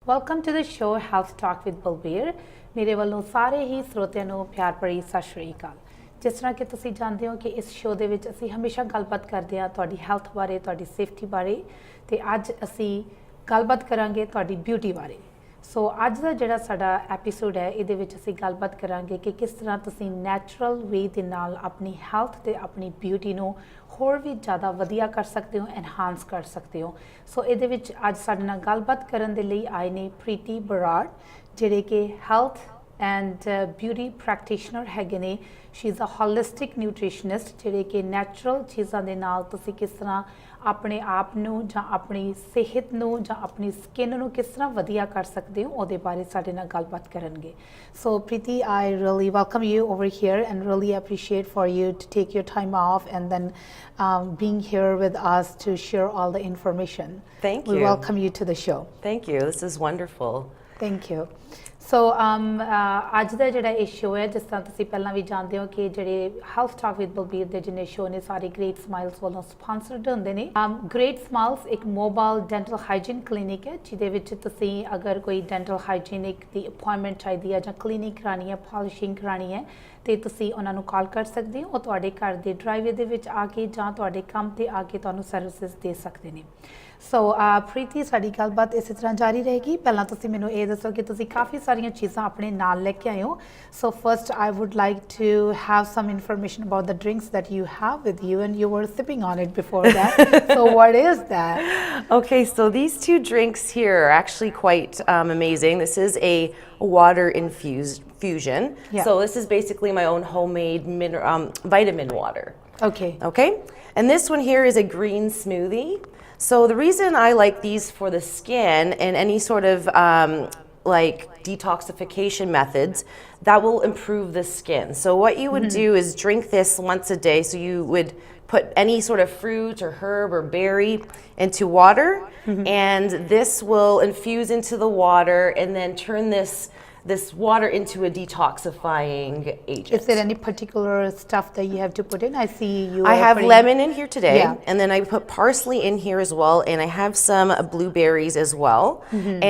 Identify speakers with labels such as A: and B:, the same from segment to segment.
A: Welcome to the show Health Talk with Balbir. ਮੇਰੇ ਵੱਲੋਂ ਸਾਰੇ ਹੀ ਸਰੋਤਿਆਂ ਨੂੰ ਪਿਆਰ ਭਰੀ ਸਤਿ ਸ਼੍ਰੀ ਅਕਾਲ। ਜਿਸ ਤਰ੍ਹਾਂ ਕਿ ਤੁਸੀਂ ਜਾਣਦੇ ਹੋ ਕਿ ਇਸ ਸ਼ੋਅ ਦੇ ਵਿੱਚ ਅਸੀਂ ਹਮੇਸ਼ਾ ਗੱਲਬਾਤ ਕਰਦੇ ਹਾਂ ਤੁਹਾਡੀ ਹੈਲਥ ਬਾਰੇ, ਤੁਹਾਡੀ ਸੇਫਟੀ ਬਾਰੇ ਤੇ ਅੱਜ ਅਸੀਂ ਗੱਲਬਾਤ ਕਰਾਂਗੇ ਤੁਹਾਡੀ ਬਿਊਟੀ ਬਾਰੇ। ਸੋ ਅੱਜ ਦਾ ਜਿਹੜਾ ਸਾਡਾ ਐਪੀਸੋਡ ਹੈ ਇਹਦੇ ਵਿੱਚ ਅਸੀਂ ਗੱਲਬਾਤ ਕਰਾਂਗੇ ਕਿ ਕਿਸ ਤਰ੍ਹਾਂ ਤੁਸੀਂ ਨੈਚੁਰਲ ਵੇ ਦੇ ਨਾਲ ਆਪਣੀ ਹੈਲਥ ਤੇ ਆਪਣੀ ਬਿਊਟੀ ਨੂੰ ਹੋਰ ਵੀ ਜ਼ਿਆਦਾ ਵਧੀਆ ਕਰ ਸਕਦੇ ਹੋ, ਐਨਹਾਂਸ ਕਰ ਸਕਦੇ ਹੋ। ਸੋ ਇਹਦੇ ਵਿੱਚ ਅੱਜ ਸਾਡੇ ਨਾਲ ਗੱਲਬਾਤ ਕਰਨ ਦੇ ਲਈ ਆਏ ਨੇ ਪ੍ਰੀਤੀ ਬਰਾੜ, ਜਿਹੜੇ ਕਿ ਹੈਲਥ ਐਂਡ ਬਿਊਟੀ ਪ੍ਰੈਕਟੀਸ਼ਨਰ ਹੈਗੇ ਨੇ। She is a holistic nutritionist, ਜਿਹੜੇ ਕਿ ਨੈਚੁਰਲ ਚੀਜ਼ਾਂ ਦੇ ਨਾਲ ਤੁਸੀਂ ਕਿਸ ਤਰ੍ਹਾਂ ਆਪਣੇ ਆਪ ਨੂੰ ਜਾਂ ਆਪਣੀ ਸਿਹਤ ਨੂੰ ਜਾਂ ਆਪਣੀ ਸਕਿਨ ਨੂੰ ਕਿਸ ਤਰ੍ਹਾਂ ਵਧੀਆ ਕਰ ਸਕਦੇ ਹੋ ਉਹਦੇ ਬਾਰੇ ਸਾਡੇ ਨਾਲ ਗੱਲਬਾਤ ਕਰਨਗੇ। ਸੋ Preeti, I really welcome you over here and really appreciate for you to take your time off and then being here with us to share all the information.
B: Thank you.
A: We welcome you to the show.
B: Thank you. This is wonderful.
A: Thank you. ਸੋ ਅੱਜ ਦਾ ਜਿਹੜਾ ਇਹ show ਹੈ, ਜਿਸ ਤਰ੍ਹਾਂ ਤੁਸੀਂ ਪਹਿਲਾਂ ਵੀ ਜਾਣਦੇ ਹੋ ਕਿ ਜਿਹੜੇ ਹੈਲਥ ਟਾਕ ਵਿਦ ਬਲਬੀਰ ਦੇ ਜਿੰਨੇ ਸ਼ੋਅ ਨੇ ਸਾਰੇ ਗ੍ਰੇਟ ਸਮਾਈਲਸ ਵੱਲੋਂ ਸਪਾਂਸਰਡ ਹੁੰਦੇ ਨੇ। ਗ੍ਰੇਟ ਸਮਾਈਲਸ ਇੱਕ ਮੋਬਾਈਲ ਡੈਂਟਲ ਹਾਈਜੀਨ ਕਲੀਨਿਕ ਹੈ, ਜਿਹਦੇ ਵਿੱਚ ਤੁਸੀਂ ਅਗਰ ਕੋਈ ਡੈਂਟਲ ਹਾਈਜੀਨਿਕ ਦੀ ਅਪਾਇੰਟਮੈਂਟ ਚਾਹੀਦੀ ਹੈ ਜਾਂ ਕਲੀਨਿਕ ਕਰਾਉਣੀ ਹੈ, ਪਾਲਿਸ਼ਿੰਗ ਕਰਾਉਣੀ ਹੈ, ਤੇ ਤੁਸੀਂ ਉਹਨਾਂ ਨੂੰ ਕਾਲ ਕਰ ਸਕਦੇ ਹੋ। ਉਹ ਤੁਹਾਡੇ ਘਰ ਦੇ ਡਰਾਈਵੇ ਦੇ ਵਿੱਚ ਆ ਕੇ ਜਾਂ ਤੁਹਾਡੇ ਕੰਮ ਤੇ ਆ ਕੇ ਤੁਹਾਨੂੰ ਸਰਵਿਸਿਜ਼ ਦੇ ਸਕਦੇ ਨੇ। ਸੋ ਪ੍ਰੀਤੀ, ਸਾਡੀ ਗੱਲਬਾਤ ਇਸੇ ਤਰ੍ਹਾਂ ਜਾਰੀ ਰਹੇਗੀ। ਪਹਿਲਾਂ ਤੁਸੀਂ ਮੈਨੂੰ ਇਹ ਦੱਸੋ ਕਿ ਤੁਸੀਂ ਕਾਫੀ ਸਾਰੀਆਂ ਚੀਜ਼ਾਂ ਆਪਣੇ ਨਾਲ ਲੈ ਕੇ ਆਏ ਹੋ। So first I would like to have some information about the drinks that you have with you, and you were sipping on it before that. So what is that?
B: Okay, so these two drinks here are actually quite amazing. This is a water infused fusion.
A: Yeah.
B: So this is basically my own homemade vitamin water.
A: Okay.
B: Okay, and this one here is a green smoothie. So the reason I like these for the skin and any sort of like detoxification methods that will improve the skin. So what you would do is drink this once a day. So you would put any sort of fruit or herb or berry into water, and this will infuse into the water and then turn this water into a detoxifying agent.
A: Is there any particular stuff that you have to put in? I see you.
B: I have lemon in here today,
A: Yeah.
B: and then I put parsley in here as well, and I have some blueberries as well.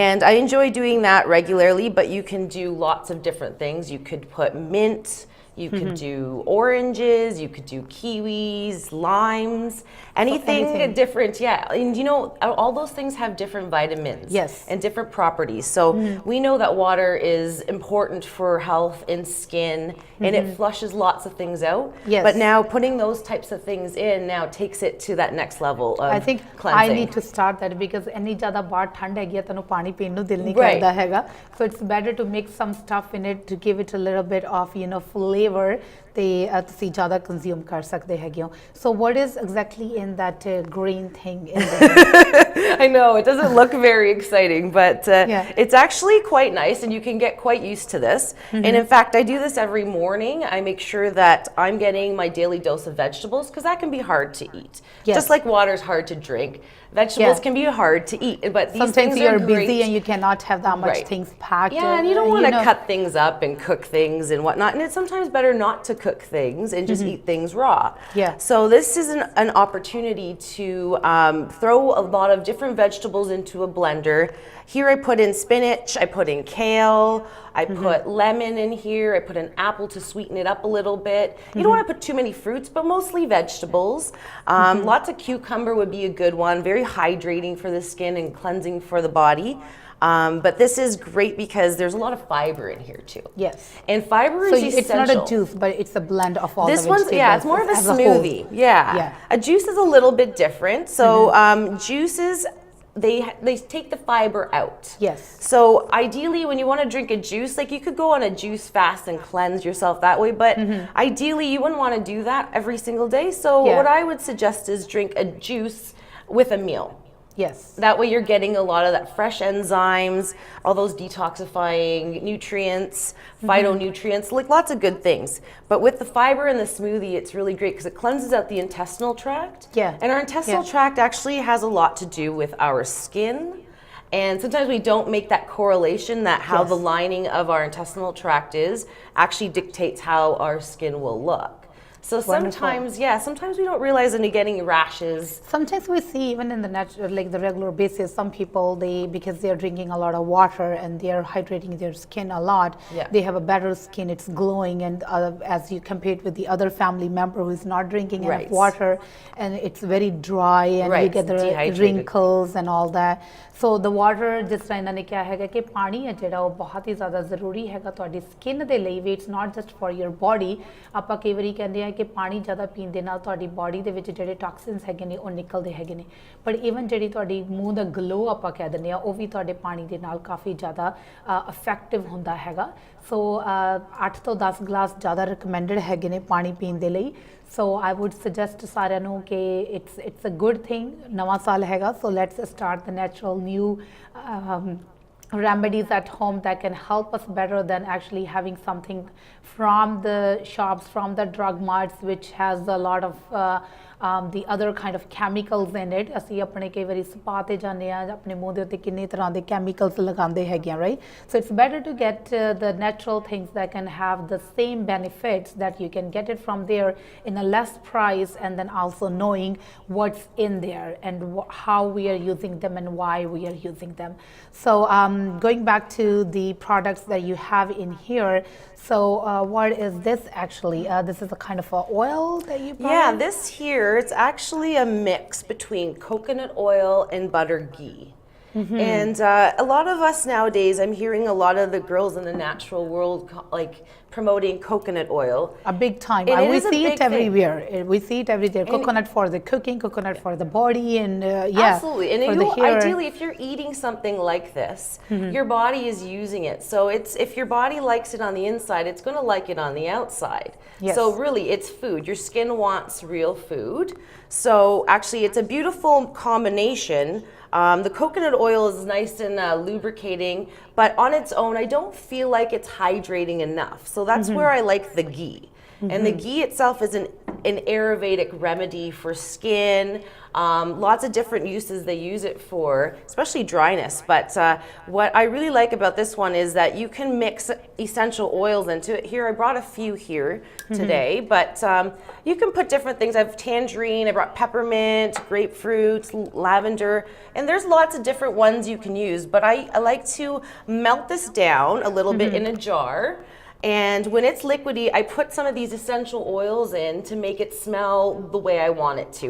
B: And I enjoy doing that regularly, but you can do lots of different things. You could put mint, you could do oranges, you could do kiwis, limes, anything different. Yeah, and you know, all those things have different vitamins.
A: Yes.
B: And different properties. So we know that water is important for health and skin, and it flushes lots of things out.
A: Yes.
B: But now putting those types of things in now takes it to that next level of
A: I think
B: cleansing.
A: I need to start that because ਇੰਨੀ ਜ਼ਿਆਦਾ ਬਾਹਰ ਠੰਡ ਹੈਗੀ ਆ, ਤੁਹਾਨੂੰ ਪਾਣੀ ਪੀਣ ਨੂੰ ਦਿਲ ਨਹੀਂ
B: Right.
A: ਕਰਦਾ ਹੈਗਾ। So it's better to mix some stuff in it to give it a little bit of, you know, flavor ਤੇ ਤੁਸੀਂ ਜ਼ਿਆਦਾ ਕੰਜ਼ਿਊਮ ਕਰ ਸਕਦੇ ਹੈਗੇ ਹੋ। So what is exactly in that green thing in there?
B: I know, it doesn't look very exciting, but
A: Yeah.
B: it's actually quite nice, and you can get quite used to this. And in fact, I do this every morning. I make sure that I'm getting my daily dose of vegetables, because that can be hard to eat.
A: Yes.
B: Just like water is hard to drink, vegetables
A: Yeah.
B: can be hard to eat. But these
A: Sometimes
B: things
A: you're
B: are great.
A: busy and you cannot have that much
B: Right.
A: things packed.
B: Yeah, and you don't want to
A: know.
B: cut things up and cook things and whatnot. And it's sometimes better not to cook things and just eat things raw.
A: Yeah.
B: So this is an opportunity to throw a lot of different vegetables into a blender. Here I put in spinach, I put in kale, I put lemon in here, I put an apple to sweeten it up a little bit. You don't want to put too many fruits, but mostly vegetables. Lots of cucumber would be a good one, very hydrating for the skin and cleansing for the body. But this is great because there's a lot of fiber in here too.
A: Yes.
B: And fiber is essential.
A: It's not a juice, but it's a blend of all
B: This
A: the
B: one's,
A: vegetables.
B: yeah, it's more of a
A: as whole.
B: smoothie. Yeah.
A: Yeah.
B: A juice is a little bit different. So juices, they take the fiber out.
A: Yes.
B: So ideally, when you want to drink a juice, like you could go on a juice fast and cleanse yourself that way, but ideally you wouldn't want to do that every single day. So
A: Yeah.
B: what I would suggest is drink a juice with a meal.
A: Yes.
B: That way you're getting a lot of that fresh enzymes, all those detoxifying nutrients, phytonutrients, like lots of good things. But with the fiber in the smoothie, it's really great because it cleanses out the intestinal tract.
A: Yeah.
B: And our intestinal tract actually has a lot to do with our skin. And sometimes we don't make that correlation that how the lining of our intestinal tract is actually dictates how our skin will look. So
A: Wonderful.
B: sometimes we don't realize when you're getting rashes.
A: Sometimes we see even in the natural, like the regular basis, some people because they are drinking a lot of water and they are hydrating their skin a lot,
B: Yeah.
A: they have a better skin. It's glowing, and as you compare it with the other family member who is not drinking enough
B: Right.
A: water, and it's very dry, and you
B: Right,
A: get the
B: dehydrated.
A: wrinkles and all that. So the water, ਜਿਸ ਤਰ੍ਹਾਂ ਇਹਨਾਂ ਨੇ ਕਿਹਾ ਹੈਗਾ ਕਿ ਪਾਣੀ ਹੈ ਜਿਹੜਾ ਉਹ ਬਹੁਤ ਹੀ ਜ਼ਿਆਦਾ ਜ਼ਰੂਰੀ ਹੈਗਾ ਤੁਹਾਡੀ ਸਕਿਨ ਦੇ ਲਈ ਵੀ। It's not just for your body. ਆਪਾਂ ਕਈ ਵਾਰੀ ਕਹਿੰਦੇ ਆ ਕਿ ਪਾਣੀ ਜ਼ਿਆਦਾ ਪੀਣ ਦੇ ਨਾਲ ਤੁਹਾਡੀ ਬੋਡੀ ਦੇ ਵਿੱਚ ਜਿਹੜੇ ਟਾਕਸਿਨਸ ਹੈਗੇ ਨੇ ਉਹ ਨਿਕਲਦੇ ਹੈਗੇ ਨੇ, ਪਰ ਈਵਨ ਜਿਹੜੀ ਤੁਹਾਡੀ ਮੂੰਹ ਦਾ ਗਲੋ ਆਪਾਂ ਕਹਿ ਦਿੰਦੇ ਆ ਉਹ ਵੀ ਤੁਹਾਡੇ ਪਾਣੀ ਦੇ ਨਾਲ ਕਾਫੀ ਜ਼ਿਆਦਾ ਇਫੈਕਟਿਵ ਹੁੰਦਾ ਹੈਗਾ। ਸੋ 8 ਤੋਂ 10 ਗਲਾਸ ਜ਼ਿਆਦਾ ਰਿਕਮੈਂਡਡ ਹੈਗੇ ਨੇ ਪਾਣੀ ਪੀਣ ਦੇ ਲਈ। So I would suggest ਸਾਰਿਆਂ ਨੂੰ ਕਿ it's a good thing, ਨਵਾਂ ਸਾਲ ਹੈਗਾ, so let's start the natural new remedies at home that can help us better than actually having something from the shops, from the drug marts, which has a lot of the other kind of chemicals in it. ਅਸੀਂ ਆਪਣੇ ਕਈ ਵਾਰੀ spa ਤੇ ਜਾਂਦੇ ਆ, ਆਪਣੇ ਮੂੰਹ ਦੇ ਉੱਤੇ ਕਿੰਨੇ ਤਰ੍ਹਾਂ ਦੇ chemicals ਲਗਾਉਂਦੇ ਹੈਗੇ ਆ, right? So it's better to get the natural things that can have the same benefits, that you can get it from there in a less price, and then also knowing what's in there and how we are using them and why we are using them. So going back to the products that you have in here, so what is this actually? This is a kind of a oil that you brought
B: Yeah,
A: in?
B: this here, it's actually a mix between coconut oil and butter ghee. And a lot of us nowadays, I'm hearing a lot of the girls in the natural world like promoting coconut oil.
A: A big time.
B: And it
A: We
B: is a
A: see
B: big
A: it everywhere. We see it every day. Coconut for the cooking, coconut for the body, and yeah,
B: Absolutely. And
A: for the hair.
B: ideally, if you're eating something like this, your body is using it. So if your body likes it on the inside, it's going to like it on the outside.
A: Yes.
B: So really, it's food. Your skin wants real food. So actually, it's a beautiful combination. The coconut oil is nice and lubricating, but on its own, I don't feel like it's hydrating enough. So that's where I like the ghee. And the ghee itself is an Ayurvedic remedy for skin. Lots of different uses they use it for, especially dryness. But what I really like about this one is that you can mix essential oils into it. Here, I brought a few here today, but you can put different things. I have tangerine, I brought peppermint, grapefruit, lavender, and there's lots of different ones you can use. But I like to melt this down a little bit in a jar. And when it's liquidy, I put some of these essential oils in to make it smell the way I want it to.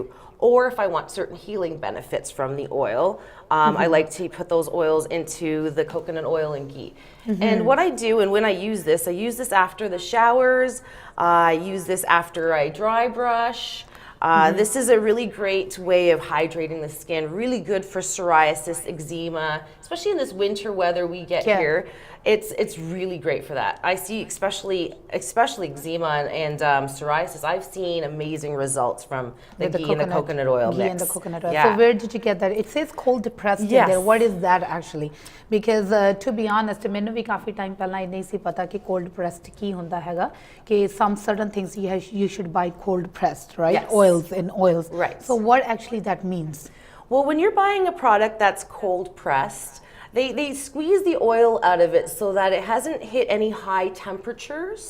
B: Or if I want certain healing benefits from the oil, I like to put those oils into the coconut oil and ghee. And what I do, and when I use this after the showers, I use this after I dry brush. This is a really great way of hydrating the skin, really good for psoriasis, eczema, especially in this winter weather we get here. It's really great for that. I see especially eczema and psoriasis. I've seen amazing results from the ghee and the coconut oil
A: ghee
B: mix.
A: and the coconut oil.
B: Yeah.
A: So where did you get that? It says cold pressed in
B: Yes.
A: there. What is that actually? Because to be honest, ਮੈਨੂੰ ਵੀ ਕਾਫੀ time ਪਹਿਲਾਂ ਇਹ ਨਹੀਂ ਸੀ ਪਤਾ ਕਿ cold pressed ਕੀ ਹੁੰਦਾ ਹੈਗਾ, ਕਿ some certain things you should buy cold pressed, right?
B: Yes.
A: Oils.
B: Right.
A: So what actually that means?
B: Well, when you're buying a product that's cold pressed, they squeeze the oil out of it so that it hasn't hit any high temperatures.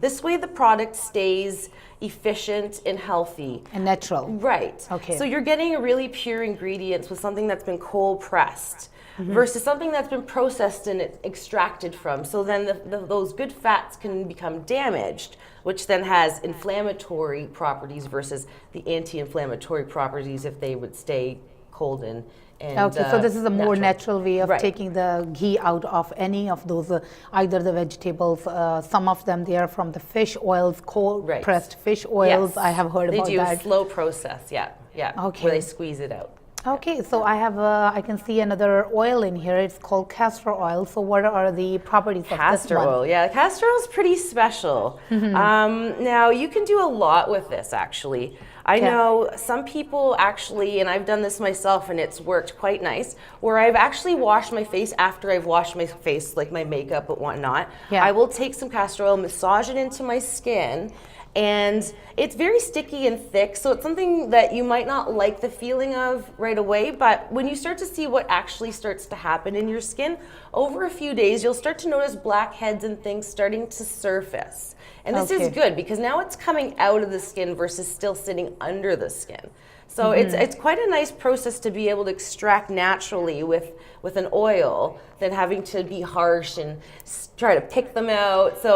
B: This way the product stays efficient and healthy.
A: And natural.
B: Right.
A: Okay.
B: So you're getting a really pure ingredients with something that's been cold pressed. Versus something that's been processed and extracted from. So then those good fats can become damaged, which then has inflammatory properties versus the anti-inflammatory properties if they would stay cold and
A: Okay, so this is a more natural way of
B: Right.
A: taking the ghee out of any of those, either the vegetables, some of them they are from the fish oils, cold pressed fish oils.
B: Yes.
A: I have heard about that.
B: They do a slow process, yeah.
A: Okay.
B: Where they squeeze it out.
A: Okay, so I can see another oil in here. It's called castor oil. So what are the properties of
B: Castor
A: this one?
B: oil, yeah. Castor oil is pretty special. Now, you can do a lot with this, actually. I know some people actually, and I've done this myself, and it's worked quite nice, where I've actually washed my face after I've washed my face, like my makeup and whatnot.
A: Yeah.
B: I will take some castor oil, massage it into my skin, and it's very sticky and thick, so it's something that you might not like the feeling of right away, but when you start to see what actually starts to happen in your skin, over a few days you'll start to notice blackheads and things starting to surface. And this is good because now it's coming out of the skin versus still sitting under the skin. So it's quite a nice process to be able to extract naturally with an oil than having to be harsh and try to pick them out. So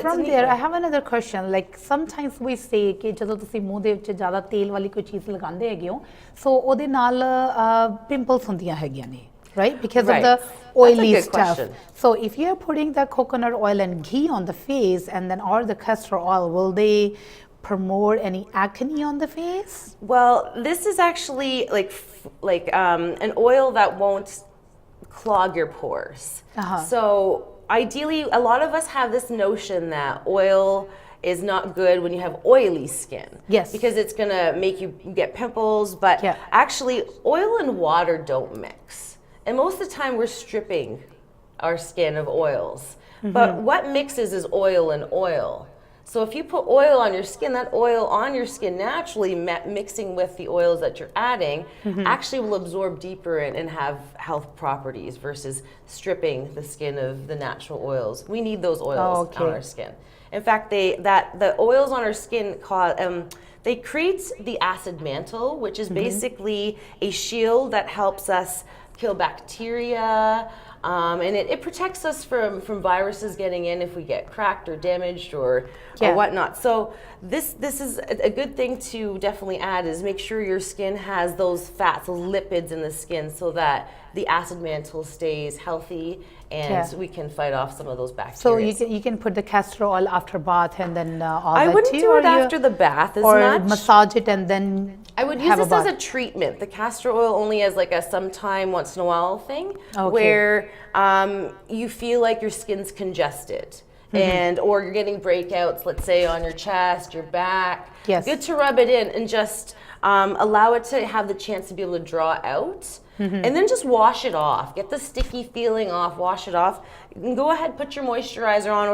A: from there, I have another question. Like sometimes we say कि ਜਦੋਂ ਤੁਸੀਂ ਮੂੰਹ ਦੇ ਵਿੱਚ ਜ਼ਿਆਦਾ ਤੇਲ ਵਾਲੀ ਕੋਈ ਚੀਜ਼ ਲਗਾਉਂਦੇ ਹੈਗੇ ਹੋ, so ਉਹਦੇ ਨਾਲ pimples ਹੁੰਦੀਆਂ ਹੈਗੀਆਂ ਨੇ, right? Because of the oily stuff. So if you're putting the coconut oil and ghee on the face and then or the castor oil, will they promote any acne on the face?
B: Well, this is actually like an oil that won't clog your pores. So ideally, a lot of us have this notion that oil is not good when you have oily skin.
A: Yes.
B: Because it's going to make you get pimples, but actually oil and water don't mix. And most of the time we're stripping our skin of oils. But what mixes is oil and oil. So if you put oil on your skin, that oil on your skin naturally mixing with the oils that you're adding actually will absorb deeper and have health properties versus stripping the skin of the natural oils. We need those oils on our skin. In fact, the oils on our skin they create the acid mantle, which is basically a shield that helps us kill bacteria, and it protects us from viruses getting in if we get cracked or damaged or whatnot. So this is a good thing to definitely add, is make sure your skin has those fats, those lipids in the skin, so that the acid mantle stays healthy and we can fight off some of those bacteria.
A: So you can put the castor oil after bath and then all
B: I
A: that
B: wouldn't
A: too,
B: do it after the bath as
A: or
B: much.
A: massage it and then
B: I would use this as a treatment. The castor oil only as like a sometime once in a while thing, where you feel like your skin's congested. And or you're getting breakouts, let's say on your chest, your back.
A: Yes.
B: Good to rub it in and just allow it to have the chance to be able to draw out. And then just wash it off. Get the sticky feeling off, wash it off. You can go ahead, put your moisturizer on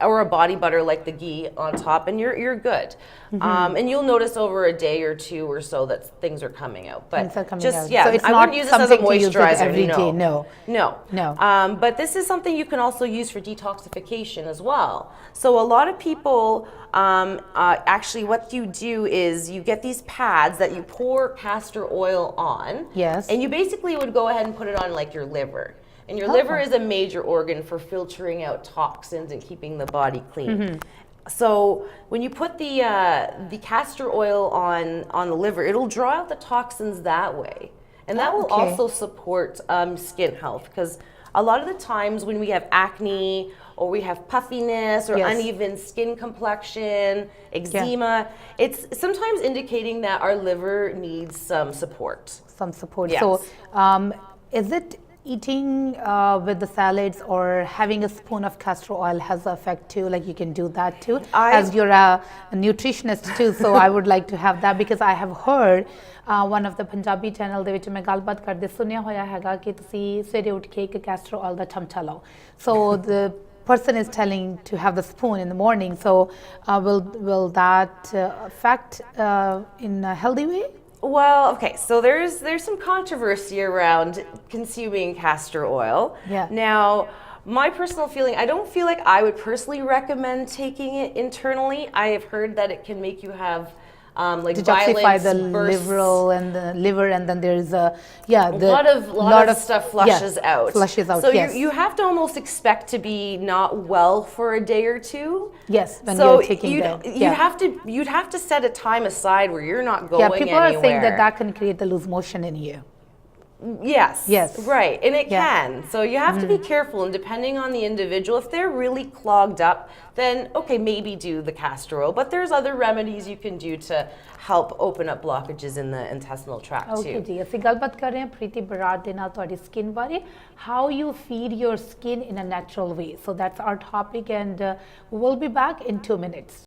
B: or a body butter like the ghee on top, and you're good. And you'll notice over a day or two or so that things are coming out. But
A: so it's
B: I wouldn't use this as a moisturizer.
A: Every day. No.
B: But this is something you can also use for detoxification as well. So a lot of people, actually what you do is you get these pads that you pour castor oil on.
A: Yes.
B: And you basically would go ahead and put it on like your liver. And your liver is a major organ for filtering out toxins and keeping the body clean. So when you put the castor oil on the liver, it'll draw out the toxins that way. And that will also support skin health, because a lot of the times when we have acne or we have puffiness or uneven skin complexion, eczema, it's sometimes indicating that our liver needs some support. Yes.
A: So is it eating with the salads or having a spoon of castor oil has an effect too? Like you can do that too? As you're a nutritionist too, so I would like to have that, because I have heard one of the Punjabi channel ਦੇ ਵਿੱਚ ਮੈਂ ਗੱਲਬਾਤ ਕਰਦੇ ਸੁਣਿਆ ਹੋਇਆ ਹੈਗਾ ਕਿ ਤੁਸੀਂ ਸਵੇਰੇ ਉੱਠ ਕੇ ਇੱਕ castor oil ਦਾ ਚਮਚਾ ਲਓ. So the person is telling to have the spoon in the morning. So will that affect in a healthy way?
B: Well, okay, so there's some controversy around consuming castor oil. Now, my personal feeling, I don't feel like I would personally recommend taking it internally. I have heard that it can make you have like
A: detoxify the
B: bursts.
A: liver, and then there's a
B: lot of stuff flushes out. So you have to almost expect to be not well for a day or two.
A: Yes, when you're taking
B: you'd have to set a time aside where you're not going anywhere.
A: People are saying that can create the loose motion in you.
B: Yes. Right. And it can. So you have to be careful, and depending on the individual, if they're really clogged up, then okay, maybe do the castor oil. But there's other remedies you can do to help open up blockages in the intestinal tract too.
A: Okay, जी ਅਸੀਂ ਗੱਲਬਾਤ ਕਰ ਰਹੇ ਹਾਂ ਪ੍ਰੀਤੀ ਬਰਾੜ ਦੇ ਨਾਲ ਤੁਹਾਡੀ skin ਬਾਰੇ, how you feed your skin in a natural way. So that's our topic, and we'll be back in 2 minutes.